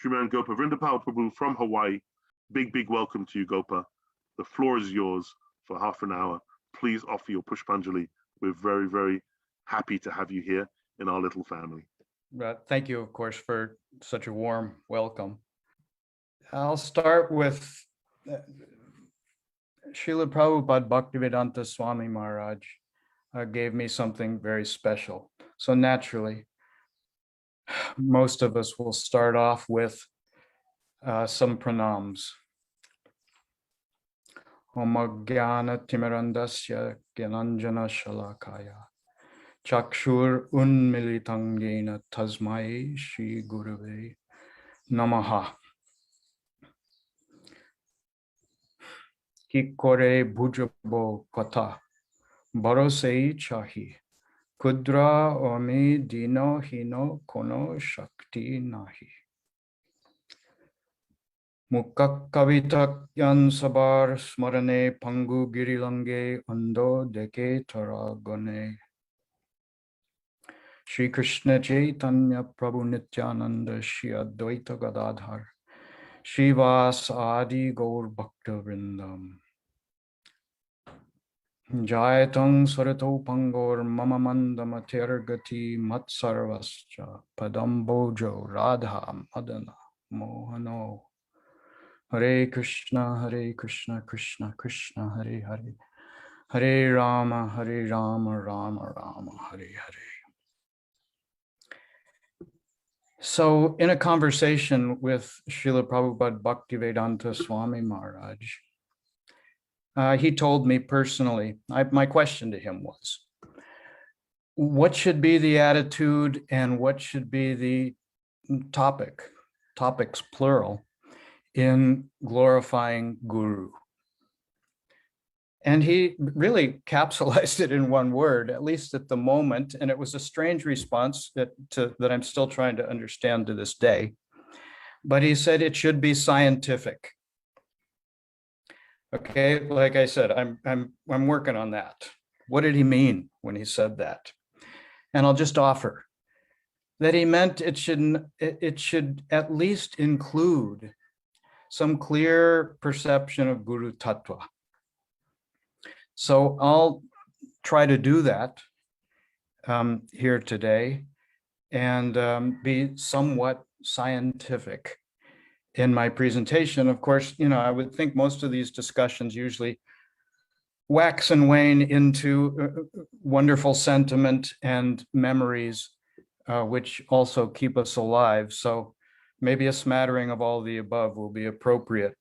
Sriman Gopa Vrindapal Prabhu from Hawaii. Big welcome to you, Gopa. The floor is yours for half an hour. Please offer your Pushpanjali. We're very happy to have you here in our little family. Thank you, of course, for such a warm welcome. I'll start with Srila Prabhupada Bhaktivedanta Swami Maharaj gave me something very special. So naturally, most of us will start off with some pranams. Om Jnana Timirandasya Gyananjana Shalakaya Chakshur Unmilitang Yena Tasmai Shri Gurave Namaha. Kikore Bhujabo Kata Barosei Chahi Kudra Omi Dino Hino Kono Shakti Nahi. Mukkakavita yan sabar smarane pangu girilange ando deke taragone. Shri Krishna Chaitanya Prabhu Nityananda Shri Advaita Gadadhar Shivas Adi Gaur Bhakta Vrindam. Jayatang Sarato Pangor Mama Mandama Tergati Matsarvascha Padambojo Radha Madana Mohano. Hare Krishna, Krishna Krishna, Hare Hare, Hare Rama, Rama Rama, Hare Hare. So, in a conversation with Srila Prabhupada Bhaktivedanta Swami Maharaj, he told me personally, my question to him was, what should be the attitude and what should be the topics plural, in glorifying Guru? And he really capsulized it in one word, at least at the moment, and it was a strange response that I'm still trying to understand to this day. But he said it should be scientific. Okay, like I said, I'm working on that. What did he mean when he said that? And I'll just offer that he meant it should at least include some clear perception of Guru Tattva. So I'll try to do that here today and be somewhat scientific in my presentation. Of course, I would think most of these discussions usually wax and wane into wonderful sentiment and memories, which also keep us alive. So maybe a smattering of all the above will be appropriate.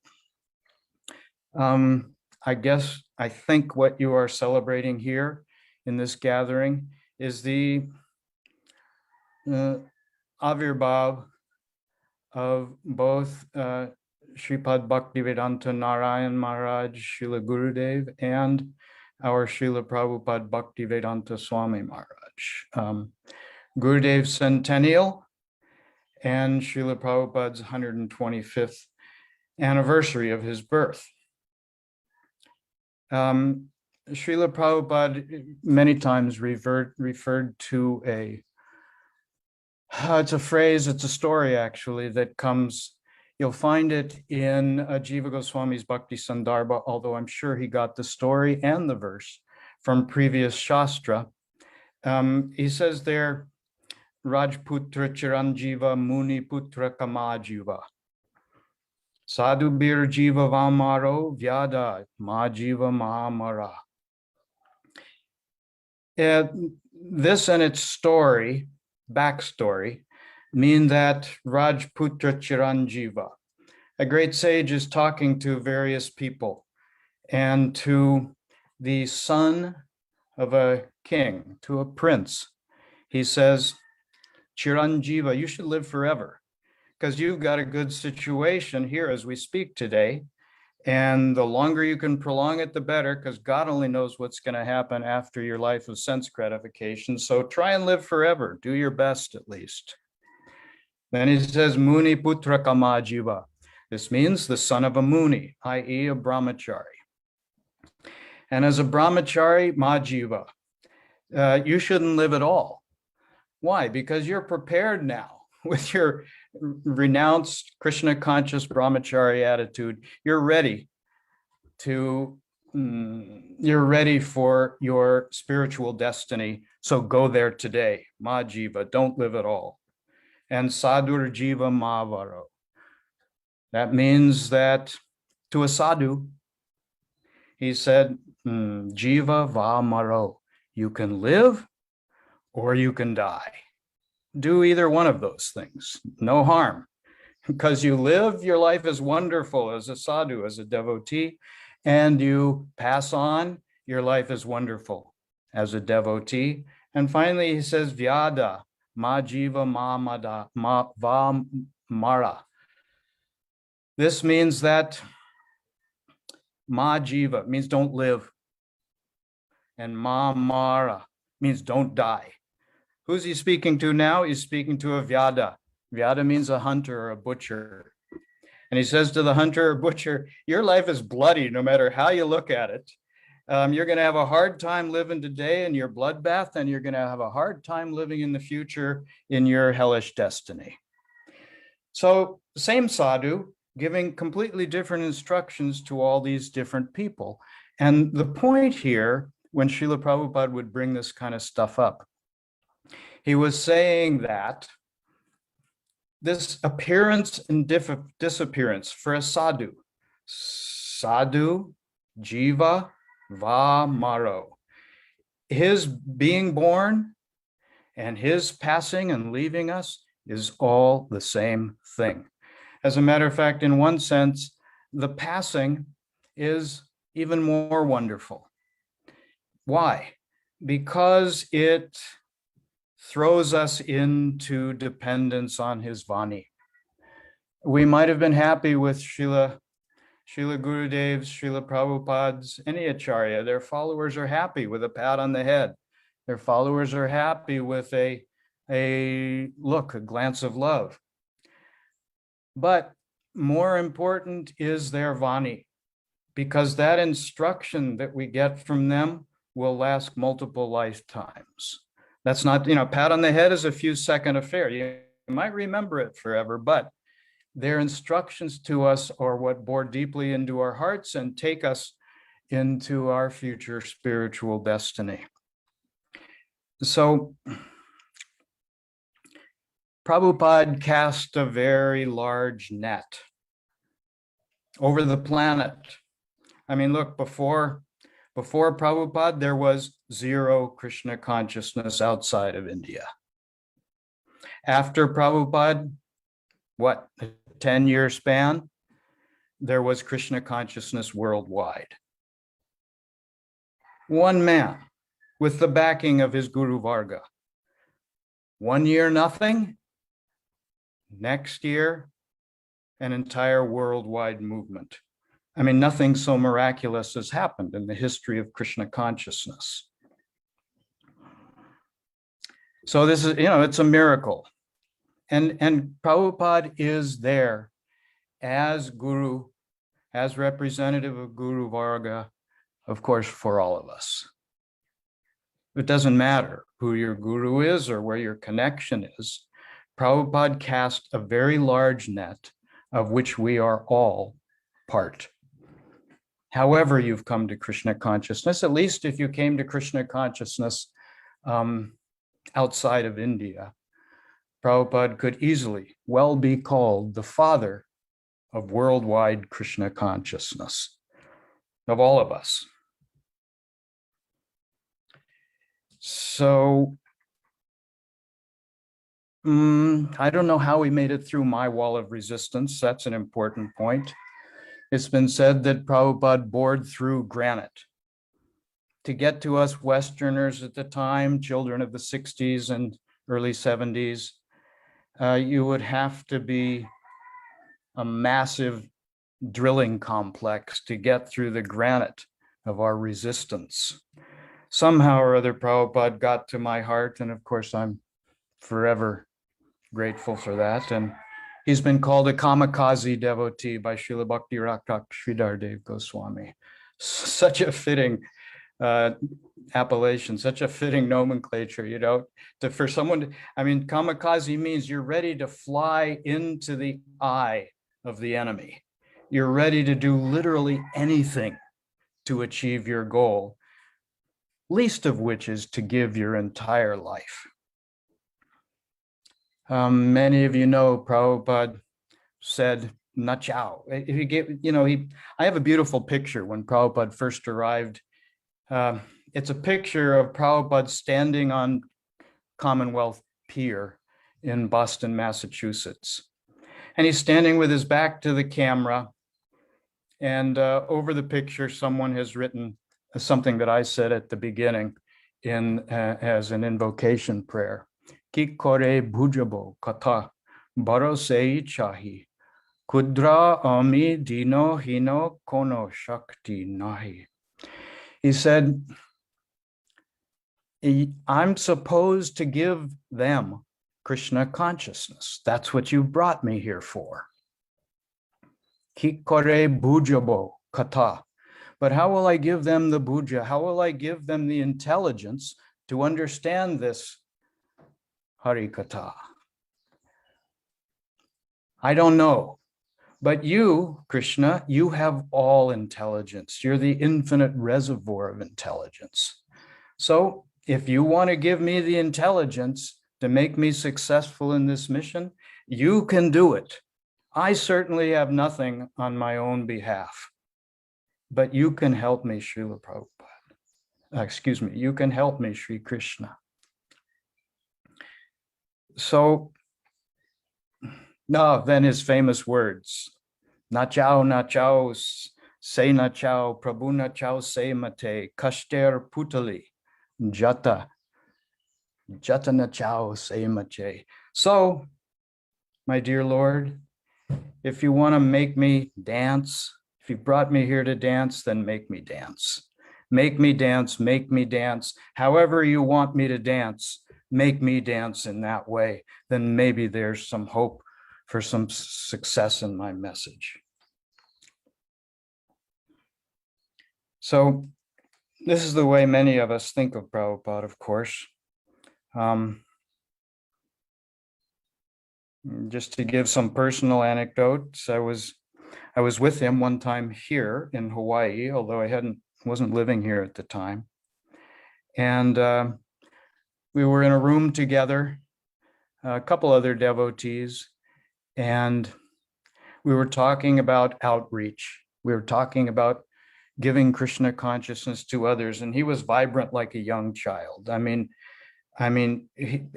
I think what you are celebrating here in this gathering is the Avirbhav of both Sripad Bhaktivedanta Narayan Maharaj, Srila Gurudeva, and our Srila Prabhupada Bhaktivedanta Swami Maharaj. Gurudev's centennial and Srila Prabhupada's 125th anniversary of his birth. Srila Prabhupada many times referred to it's a phrase, it's a story actually, that comes, you'll find it in Jiva Goswami's Bhakti Sandarbha, although I'm sure he got the story and the verse from previous Shastra. He says there, Rajputra Chiranjiva Muni Putra Kamajiva. Sadhu Bir Jiva Vamaro Vyada Majiva Mahamara. This and its story, backstory, mean that Rajputra Chiranjiva, a great sage, is talking to various people, and to the son of a king, to a prince, he says, Chiranjiva, you should live forever, because you've got a good situation here as we speak today. And the longer you can prolong it, the better, because God only knows what's going to happen after your life of sense gratification. So try and live forever. Do your best, at least. Then he says, Muni Putra Kamajiva. This means the son of a Muni, i.e. a brahmachari. And as a brahmachari, Majiva, you shouldn't live at all. Why? Because you're prepared now with your renounced Krishna conscious brahmachari attitude, you're ready for your spiritual destiny. So go there today. Ma jiva, don't live at all. And sadur jiva mavaro. That means that to a sadhu, he said, jiva va maro. You can live or you can die. Do either one of those things. No harm. Because you live, your life is wonderful as a sadhu, as a devotee, and you pass on, your life is wonderful as a devotee. And finally, he says, Vyada, ma jiva ma va mara. This means that ma jiva means don't live, and ma mara means don't die. Who's he speaking to now? He's speaking to a Vyada. Vyada means a hunter or a butcher. And he says to the hunter or butcher, your life is bloody no matter how you look at it. You're going to have a hard time living today in your bloodbath, and you're going to have a hard time living in the future in your hellish destiny. So same sadhu giving completely different instructions to all these different people. And the point here, when Srila Prabhupada would bring this kind of stuff up, he was saying that this appearance and disappearance for a sadhu, jiva, va, maro, his being born and his passing and leaving us is all the same thing. As a matter of fact, in one sense, the passing is even more wonderful. Why? Because it throws us into dependence on his vani. We might have been happy with Srila Gurudev's, Srila Prabhupada's, any acharya. Their followers are happy with a pat on the head. Their followers are happy with a look, a glance of love. But more important is their vani, because that instruction that we get from them will last multiple lifetimes. That's not, pat on the head is a few second affair. You might remember it forever, but their instructions to us are what bore deeply into our hearts and take us into our future spiritual destiny. So Prabhupada cast a very large net over the planet. I mean, look, before Prabhupada, there was zero Krishna consciousness outside of India. After Prabhupada, a 10-year span, there was Krishna consciousness worldwide. One man with the backing of his Guru Varga. 1 year, nothing. Next year, an entire worldwide movement. I mean, nothing so miraculous has happened in the history of Krishna consciousness. So this is, it's a miracle. And Prabhupada is there as Guru, as representative of Guru Varga, of course, for all of us. It doesn't matter who your Guru is or where your connection is. Prabhupada cast a very large net of which we are all part. However you've come to Krishna consciousness, at least if you came to Krishna consciousness outside of India, Prabhupada could easily well be called the father of worldwide Krishna consciousness, of all of us. So I don't know how we made it through my wall of resistance. That's an important point. It's been said that Prabhupada bored through granite. To get to us Westerners at the time, children of the 60s and early 70s, you would have to be a massive drilling complex to get through the granite of our resistance. Somehow or other, Prabhupada got to my heart, and of course, I'm forever grateful for that. And he's been called a kamikaze devotee by Srila Bhakti Rakshak Sridhar Dev Goswami. Such a fitting appellation, such a fitting nomenclature, you know, for someone to, I mean, kamikaze means you're ready to fly into the eye of the enemy. You're ready to do literally anything to achieve your goal, least of which is to give your entire life. Many of you know Prabhupada said, "Nachao." He gave, you know, I have a beautiful picture when Prabhupada first arrived. It's a picture of Prabhupada standing on Commonwealth Pier in Boston, Massachusetts. And he's standing with his back to the camera. And over the picture, someone has written something that I said at the beginning as an invocation prayer. Ki kore bhujabo katha baro sei chahi. Kudra ami dino hino kono shakti nahi. He said, I'm supposed to give them Krishna consciousness. That's what you brought me here for. Kikore bhujabo kata. But how will I give them the bhuja? How will I give them the intelligence to understand this Hari Katha? I don't know. But you, Krishna, you have all intelligence. You're the infinite reservoir of intelligence. So if you want to give me the intelligence to make me successful in this mission, you can do it. I certainly have nothing on my own behalf, but you can help me, Srila Prabhupada. Excuse me, you can help me, Sri Krishna. So, no, then his famous words, Nachao, nachao, say nachao, Prabhu nachao, say mate, kashter putali, jata nachao, say mate. So, my dear Lord, if you want to make me dance, if you brought me here to dance, then make me dance. Make me dance, make me dance. However you want me to dance, make me dance in that way. Then maybe there's some hope for some success in my message. So this is the way many of us think of Prabhupada, of course. Just to give some personal anecdotes, I was with him one time here in Hawaii, although I wasn't living here at the time. And we were in a room together, a couple other devotees, and we were talking about outreach. We were talking about giving Krishna consciousness to others, and he was vibrant like a young child. I mean,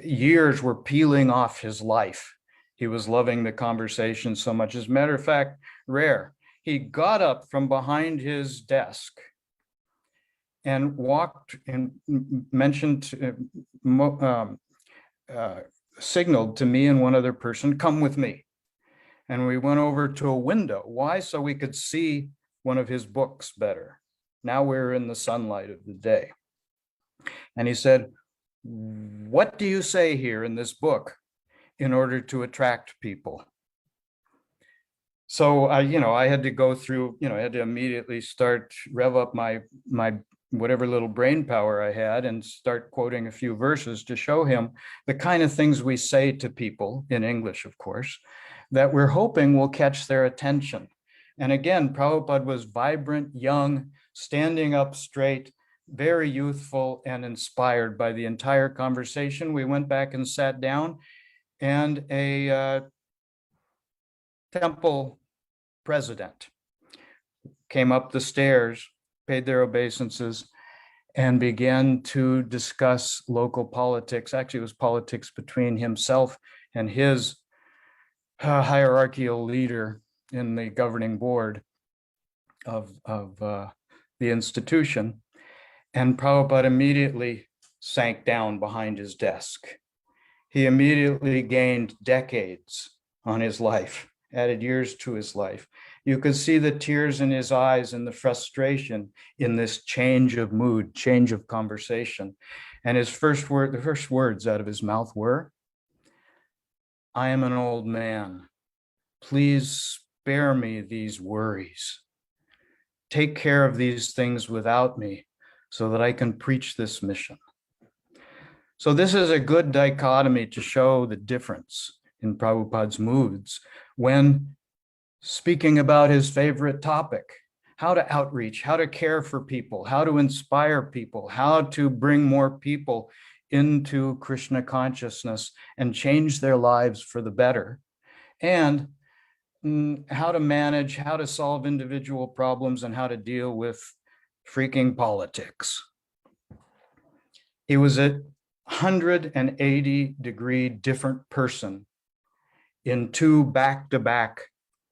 years were peeling off his life. He was loving the conversation so much. As a matter of fact, rare. He got up from behind his desk and walked and signaled to me and one other person, come with me. And we went over to a window. Why? So we could see one of his books better. Now we're in the sunlight of the day. And he said, what do you say here in this book in order to attract people? So I had to go through, I had to immediately rev up my whatever little brain power I had and start quoting a few verses to show him the kind of things we say to people, in English, of course, that we're hoping will catch their attention. And again, Prabhupada was vibrant, young, standing up straight, very youthful, and inspired by the entire conversation. We went back and sat down, and a temple president came up the stairs, paid their obeisances, and began to discuss local politics. Actually, it was politics between himself and his hierarchical leader in the governing board of the institution. And Prabhupada immediately sank down behind his desk. He immediately gained decades on his life, added years to his life. You could see the tears in his eyes and the frustration in this change of mood, change of conversation. And the first words out of his mouth were, I am an old man. Please spare me these worries. Take care of these things without me. so that I can preach this mission. So this is a good dichotomy to show the difference in Prabhupada's moods when speaking about his favorite topic, how to outreach, how to care for people, how to inspire people, how to bring more people into Krishna consciousness and change their lives for the better, and how to manage, how to solve individual problems, and how to deal with freaking politics. He was a 180-degree different person in two back-to-back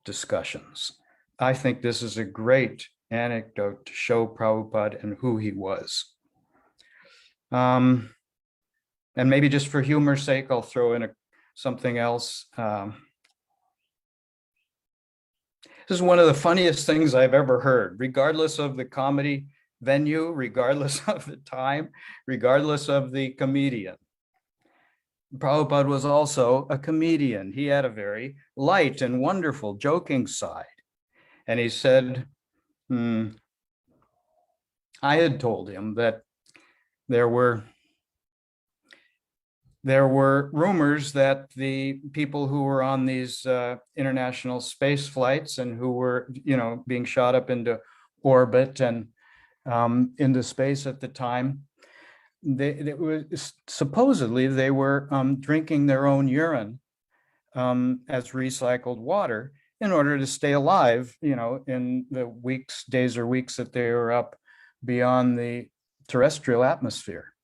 discussions. I think this is a great anecdote to show Prabhupada and who he was. And maybe just for humor's sake, I'll throw in something else. This is one of the funniest things I've ever heard, regardless of the comedy venue, regardless of the time, regardless of the comedian. Prabhupada was also a comedian. He had a very light and wonderful, joking side. And he said, I had told him that there were rumors that the people who were on these international space flights and who were, being shot up into orbit and into space at the time, supposedly they were drinking their own urine as recycled water in order to stay alive, in the days or weeks that they were up beyond the terrestrial atmosphere.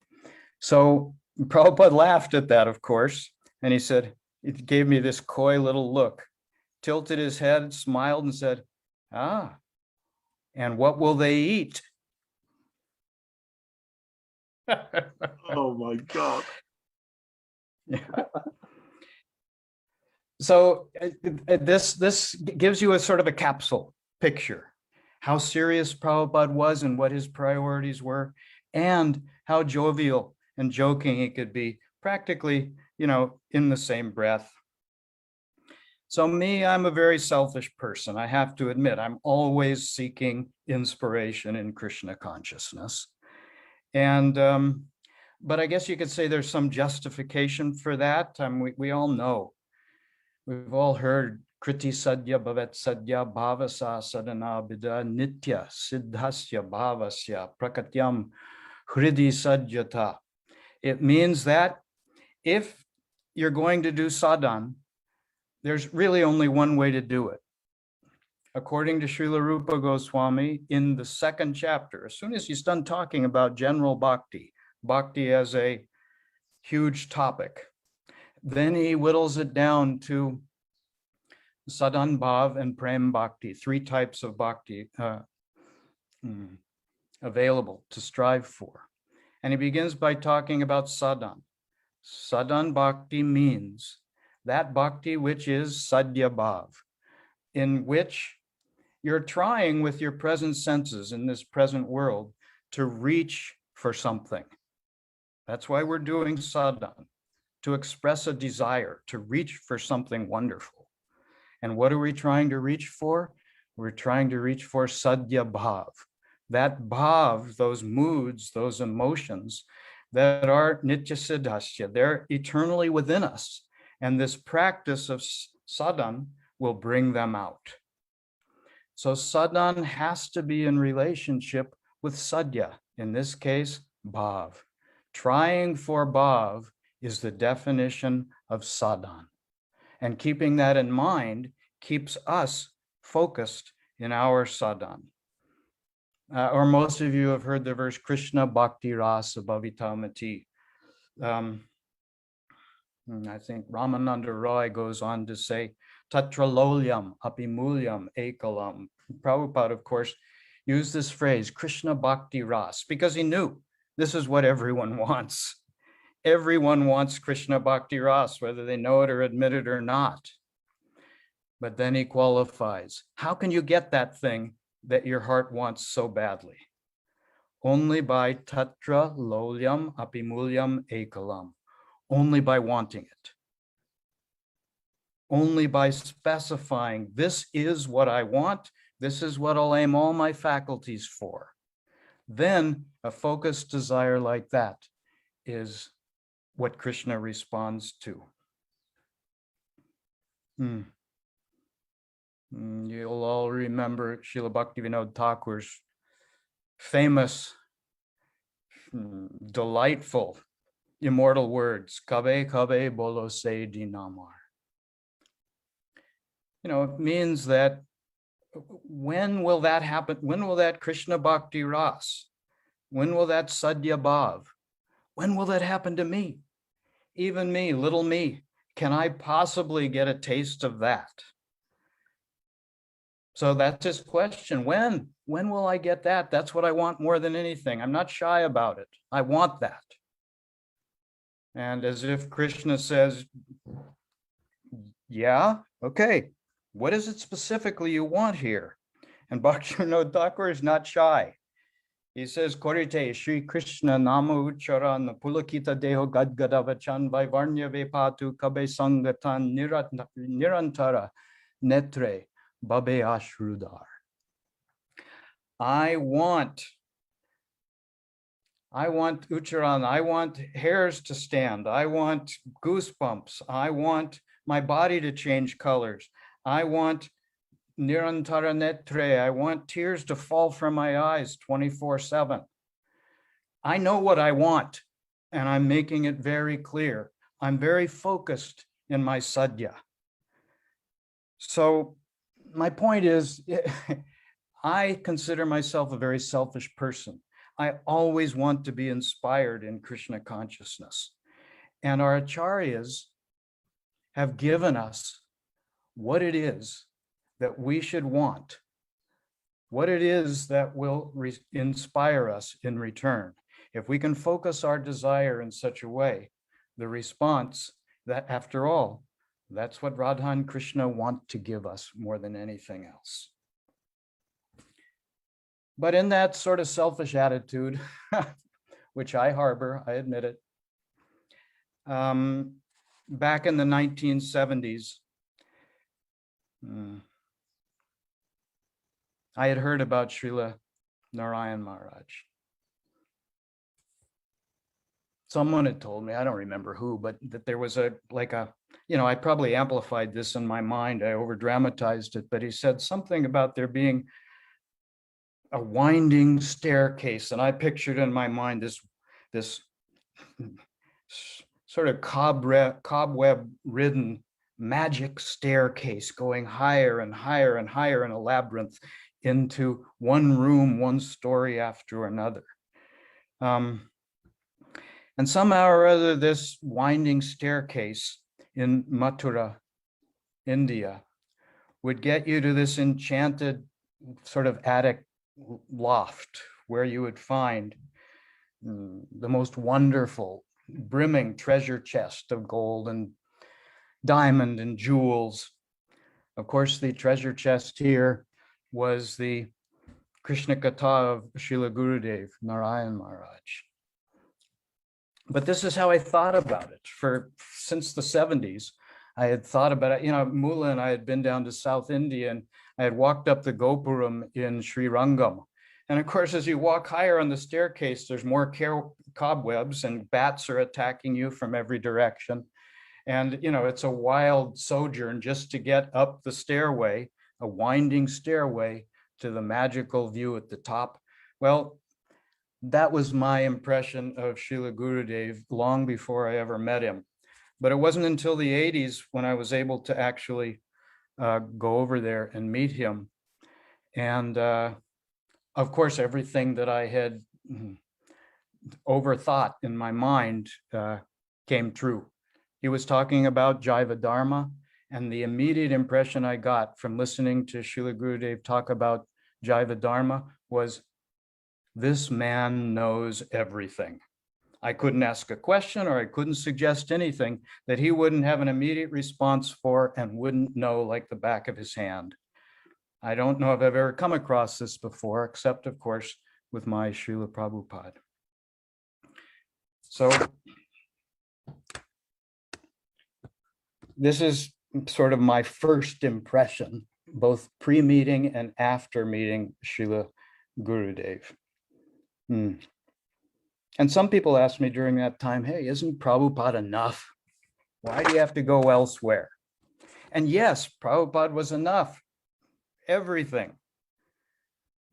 So Prabhupada laughed at that, of course, and he said, it gave me this coy little look, tilted his head, smiled, and said, and what will they eat? Oh my God. So this gives you a sort of a capsule picture, how serious Prabhupada was and what his priorities were, and how jovial and joking he could be, practically, in the same breath. So me, I'm a very selfish person. I have to admit, I'm always seeking inspiration in Krishna consciousness. And, but I guess you could say there's some justification for that. We all know, we've all heard Kriti Sadhya Bhavat Sadhya Bhavasa Sadhana Bida Nitya Siddhasya Bhavasya Prakatyam Hridi Sadhyata. It means that if you're going to do sadhan, there's really only one way to do it. According to Srila Rupa Goswami, in the second chapter, as soon as he's done talking about general bhakti as a huge topic, then he whittles it down to sadhan bhav and prem bhakti, three types of bhakti available to strive for. And he begins by talking about sadhan. Sadhan bhakti means that bhakti which is sadhya bhav, in which you're trying with your present senses in this present world to reach for something. That's why we're doing sadhan, to express a desire, to reach for something wonderful. And what are we trying to reach for? We're trying to reach for sadhya bhav. That bhav, those moods, those emotions that are nitya siddhasya, they're eternally within us. And this practice of sadhan will bring them out. So sadhan has to be in relationship with sadhya, in this case, bhav. Trying for bhav is the definition of sadhan. And keeping that in mind keeps us focused in our sadhan. Or most of you have heard the verse, Krishna Bhakti Rasa Bhavitamati. I think Ramananda Roy goes on to say, Tatra lolyam apimulyam ekalam. Prabhupada, of course, used this phrase, Krishna Bhakti Ras, because he knew this is what everyone wants. Everyone wants Krishna Bhakti Ras, whether they know it or admit it or not. But then he qualifies. How can you get that thing that your heart wants so badly? Only by tatra lolyam apimulyam ekalam. Only by wanting it. Only by specifying, this is what I want, this is what I'll aim all my faculties for. then a focused desire like that is what Krishna responds to. You'll all remember Srila Bhaktivinoda Thakur's famous, delightful, immortal words, "Kabe kabe bolo se dinamar." It means that when will that happen? When will that Krishna Bhakti Ras? When will that Sadhya Bhav? When will that happen to me? Even me, little me, can I possibly get a taste of that? So that's his question. When will I get that? That's what I want more than anything. I'm not shy about it. I want that. And as if Krishna says, yeah, okay, what is it specifically you want here? And Bhaktivinoda Thakur is not shy. He says, Korite Shri Krishna Nama Ucharan Pulakita Deho Gadgadavachan Vaivarnya Vepatu Kabe Sangatan Nirantara Netre Babe Ashrudar. I want Ucharan, I want hairs to stand, I want goosebumps, I want my body to change colors, I want Nirantara Netre, I want tears to fall from my eyes 24/7. I know what I want, and I'm making it very clear. I'm very focused in my sadhya. So my point is, I consider myself a very selfish person. I always want to be inspired in Krishna consciousness. And our acharyas have given us what it is that we should want, what it is that will inspire us in return. If we can focus our desire in such a way, the response that, after all, that's what Radha and Krishna want to give us more than anything else. But in that sort of selfish attitude, which I harbor, I admit it, back in the 1970s, I had heard about Srila Narayan Maharaj. Someone had told me, I don't remember who, but that there was I probably amplified this in my mind, I over dramatized it, but he said something about there being a winding staircase, and I pictured in my mind this sort of cobweb-ridden magic staircase going higher and higher and higher in a labyrinth into one room, one story after another. And somehow or other, this winding staircase in Mathura, India, would get you to this enchanted sort of attic loft where you would find the most wonderful, brimming treasure chest of gold and diamond and jewels. Of course, the treasure chest here was the Krishna Katha of Srila Gurudeva, Narayan Maharaj. But this is how I thought about it. Since the 70s, I had thought about it. Mula and I had been down to South India, and I had walked up the Gopuram in Sri Rangam. And of course, as you walk higher on the staircase, there's more cobwebs, and bats are attacking you from every direction. And, it's a wild sojourn just to get up the stairway, a winding stairway to the magical view at the top. Well, that was my impression of Srila Gurudeva long before I ever met him. But it wasn't until the 80s when I was able to actually go over there and meet him. And of course, everything that I had overthought in my mind came true. He was talking about Jaiva Dharma, and the immediate impression I got from listening to Srila Gurudeva talk about Jaiva Dharma was, this man knows everything. I couldn't ask a question or I couldn't suggest anything that he wouldn't have an immediate response for and wouldn't know like the back of his hand. I don't know if I've ever come across this before, except of course with my Srila Prabhupada. So this is sort of my first impression, both pre-meeting and after meeting Srila Gurudeva. Hmm. And some people asked me during that time, hey, isn't Prabhupada enough? Why do you have to go elsewhere? And yes, Prabhupada was enough, everything.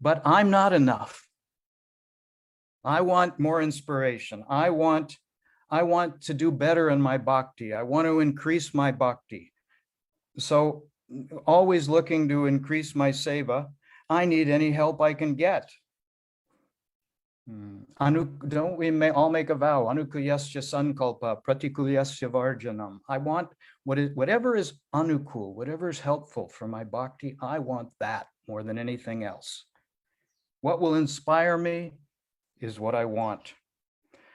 But I'm not enough. I want more inspiration. I want to do better in my bhakti. I want to increase my bhakti. So always looking to increase my seva, I need any help I can get. Don't we all make a vow? Anukuyasya sankalpa, pratikuyasya varjanam. I want whatever is anukul, whatever is helpful for my bhakti, I want that more than anything else. What will inspire me is what I want.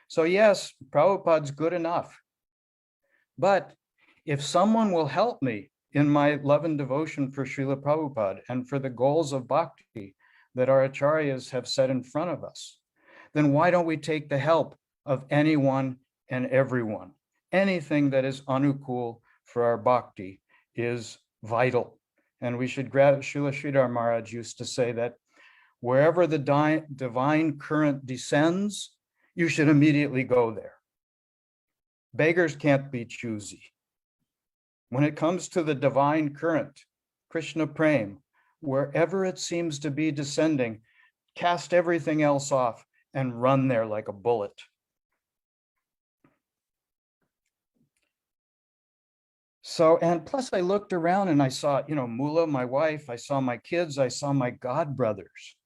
So yes, Prabhupada's good enough. But if someone will help me in my love and devotion for Srila Prabhupada and for the goals of bhakti that our acharyas have set in front of us, then why don't we take the help of anyone and everyone? Anything that is anukul for our bhakti is vital. And we should grab, Srila Sridhar Maharaj used to say that wherever the divine current descends, you should immediately go there. Beggars can't be choosy. When it comes to the divine current, Krishna Prem, wherever it seems to be descending, cast everything else off and run there like a bullet. So, and plus I looked around and I saw, Mula, my wife, I saw my kids, I saw my god brothers.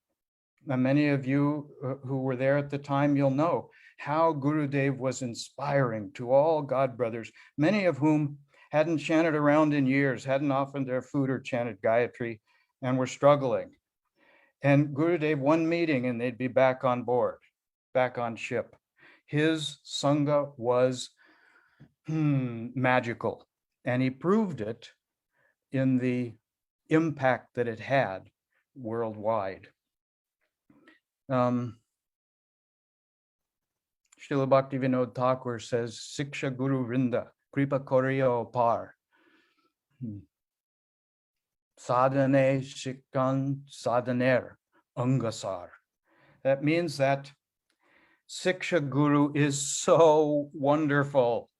Now, many of you who were there at the time, you'll know how Gurudev was inspiring to all god brothers, many of whom hadn't chanted around in years, hadn't offered their food or chanted Gayatri, and were struggling. And Gurudev, one meeting and they'd be back on board, back on ship. His Sangha was magical, and he proved it in the impact that it had worldwide. Srila Bhaktivinoda Thakur says, Siksha Guru Vrinda, Kripa Koryo Par. Sadhane Shikkan Sadhaner Angasar. That means that Siksha Guru is so wonderful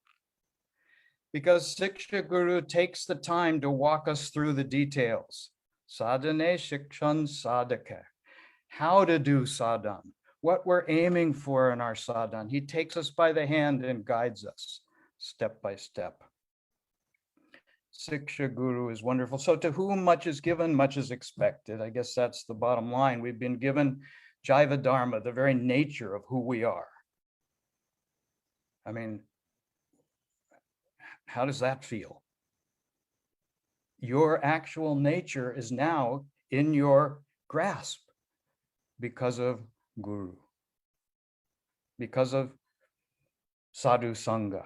because Siksha Guru takes the time to walk us through the details. Sadhane Shikshan Sadhaka. How to do sadhan, what we're aiming for in our sadhan. He takes us by the hand and guides us step by step. Siksha Guru is wonderful. So to whom much is given, much is expected. I guess that's the bottom line. We've been given Jaiva Dharma, the very nature of who we are. I mean, how does that feel? Your actual nature is now in your grasp because of Guru, because of Sadhu Sangha.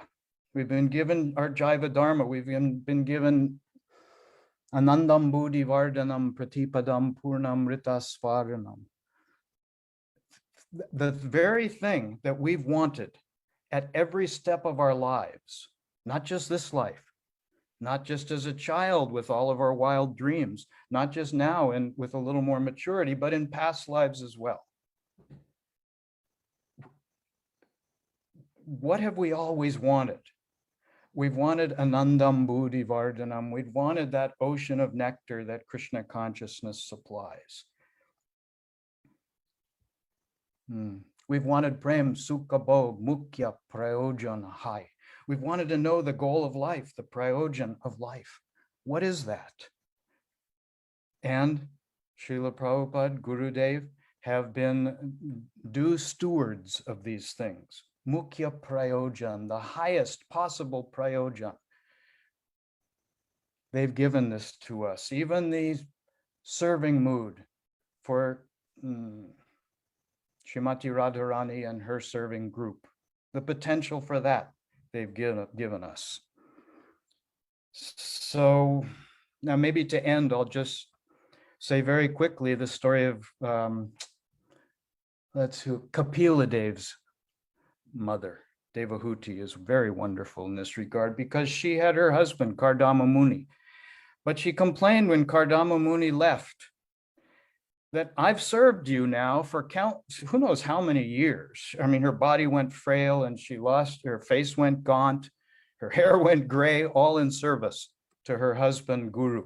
We've been given our Jaiva Dharma. We've been given Anandam Buddhi Vardhanam Pratipadam Purnam Ritasvaranam. The very thing that we've wanted at every step of our lives, not just this life, not just as a child with all of our wild dreams, not just now and with a little more maturity, but in past lives as well. What have we always wanted? We've wanted Anandam Buddhi Vardhanam. We've wanted that ocean of nectar that Krishna consciousness supplies. We've wanted Prem, Sukha Bhog, Mukhya, Prayojan, Hai. We've wanted to know the goal of life, the Prayojan of life. What is that? And Srila Prabhupada, Gurudev have been due stewards of these things. Mukhya Prayojan, the highest possible Prayojan. They've given this to us, even the serving mood for Srimati Radharani and her serving group. The potential for that they've given us. So now maybe to end, I'll just say very quickly the story of Kapila Dev's mother. Devahuti is very wonderful in this regard because she had her husband, Kardama Muni. But she complained when Kardama Muni left that I've served you now for who knows how many years. I mean, her body went frail and she lost, her face went gaunt, her hair went gray, all in service to her husband, Guru.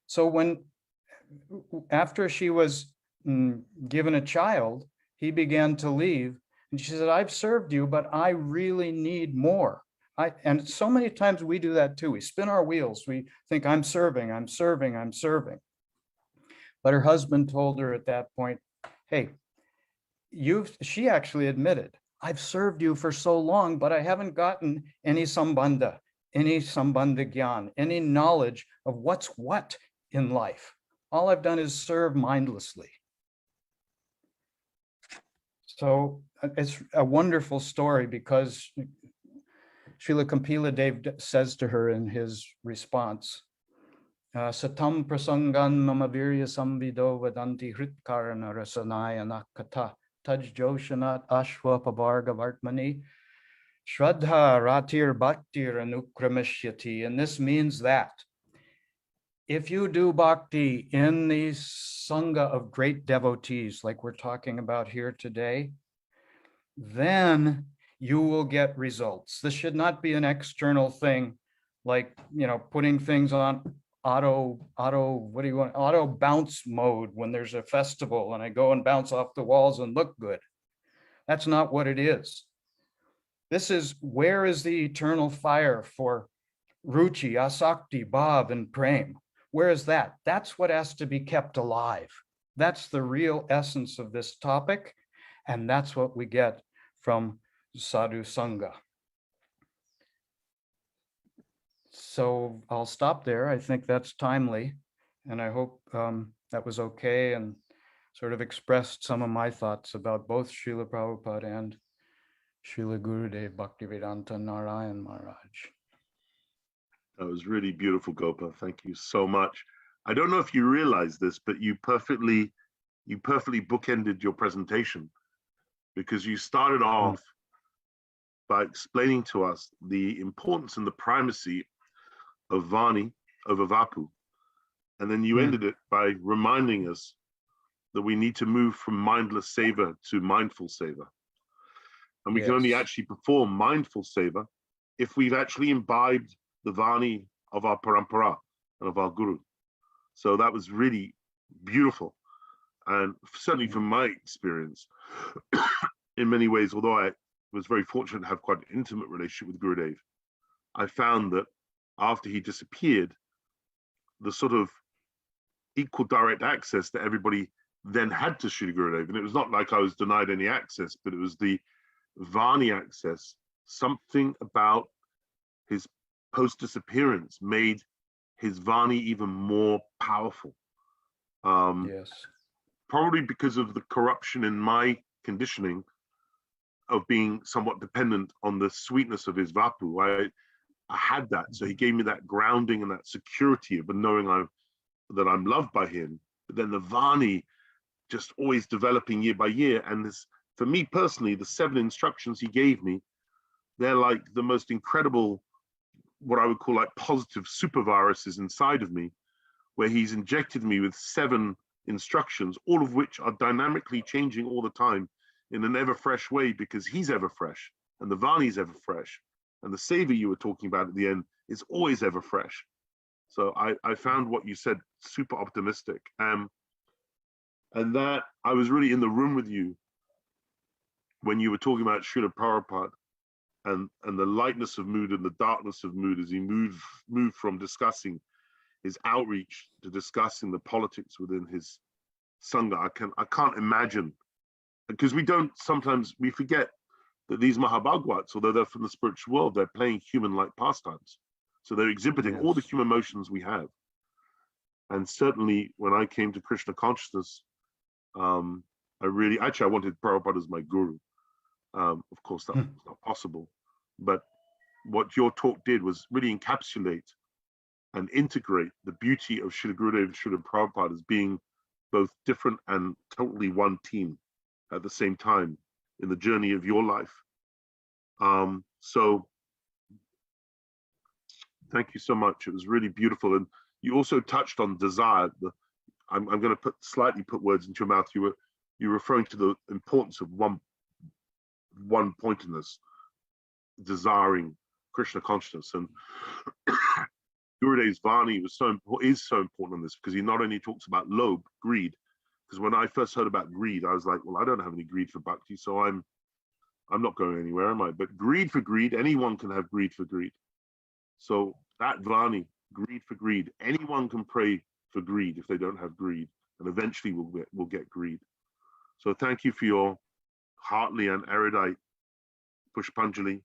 So after she was given a child, he began to leave. And she said, I've served you, but I really need more. And so many times we do that too. We spin our wheels. We think, I'm serving, I'm serving, I'm serving. But her husband told her at that point, hey, she actually admitted, I've served you for so long, but I haven't gotten any sambandha gyan, any knowledge of what's what in life. All I've done is serve mindlessly. So it's a wonderful story because Srila Kampila Dev says to her in his response, Satam prasangan mamavirya samvido vadanti hritkarana rasanaya nakata taj joshanat ashwa pavarga vartmani shraddha ratir bhaktir anukrameshyati. And this means that if you do bhakti in the sangha of great devotees, like we're talking about here today, then you will get results. This should not be an external thing, like, putting things on auto bounce mode when there's a festival and I go and bounce off the walls and look good. That's not what it is. This is, where is the eternal fire for ruchi, asakti, bhav, and prem? Where is that? That's what has to be kept alive. That's the real essence of this topic. And that's what we get from Sadhu Sangha. So I'll stop there. I think that's timely. And I hope that was okay and sort of expressed some of my thoughts about both Srila Prabhupada and Srila Gurudeva Bhaktivedanta Narayan Maharaj. That was really beautiful, Gopa. Thank you so much. I don't know if you realize this, but you perfectly bookended your presentation, because you started off by explaining to us the importance and the primacy of vani over vapu. And then you ended it by reminding us that we need to move from mindless seva to mindful seva. And we can only actually perform mindful seva if we've actually imbibed the vani of our parampara and of our guru. So that was really beautiful. And certainly from my experience, in many ways, although I was very fortunate to have quite an intimate relationship with Gurudev, I found that after he disappeared, the sort of equal direct access that everybody then had to Srila Gurudev, and it was not like I was denied any access, but it was the Vani access. Something about his post-disappearance made his Vani even more powerful. Probably because of the corruption in my conditioning of being somewhat dependent on the sweetness of his Vapu. I had that, so he gave me that grounding and that security of knowing that I'm loved by him. But then the Vani just always developing year by year. And this, for me personally, the 7 instructions he gave me, they're like the most incredible, what I would call like positive superviruses inside of me, where he's injected me with 7 instructions, all of which are dynamically changing all the time in an ever fresh way, because he's ever fresh and the Vani is ever fresh. And the savor you were talking about at the end is always ever fresh. So I found what you said super optimistic. And that I was really in the room with you when you were talking about Srila Prabhupada and the lightness of mood and the darkness of mood as he moved from discussing his outreach to discussing the politics within his Sangha. I can't imagine, because sometimes we forget that these Mahabhagavats, although they're from the spiritual world, they're playing human-like pastimes. So they're exhibiting all the human emotions we have. And certainly when I came to Krishna consciousness, I wanted Prabhupada as my guru. Of course, that was not possible. But what your talk did was really encapsulate and integrate the beauty of Srila Gurudeva and Srila Prabhupada as being both different and totally one team at the same time in the journey of your life. So thank you so much. It was really beautiful. And you also touched on desire. I'm going to slightly put words into your mouth. You're referring to the importance of one pointedness, desiring Krishna consciousness, and Gurudev's vani is so important on this, because he not only talks about lobh, greed. Because when I first heard about greed, I was like, well, I don't have any greed for bhakti, so I'm not going anywhere, am I? But greed for greed, anyone can have greed for greed. So that vani, greed for greed, anyone can pray for greed if they don't have greed, and eventually we'll get greed. So thank you for your heartly and erudite Pushpanjali.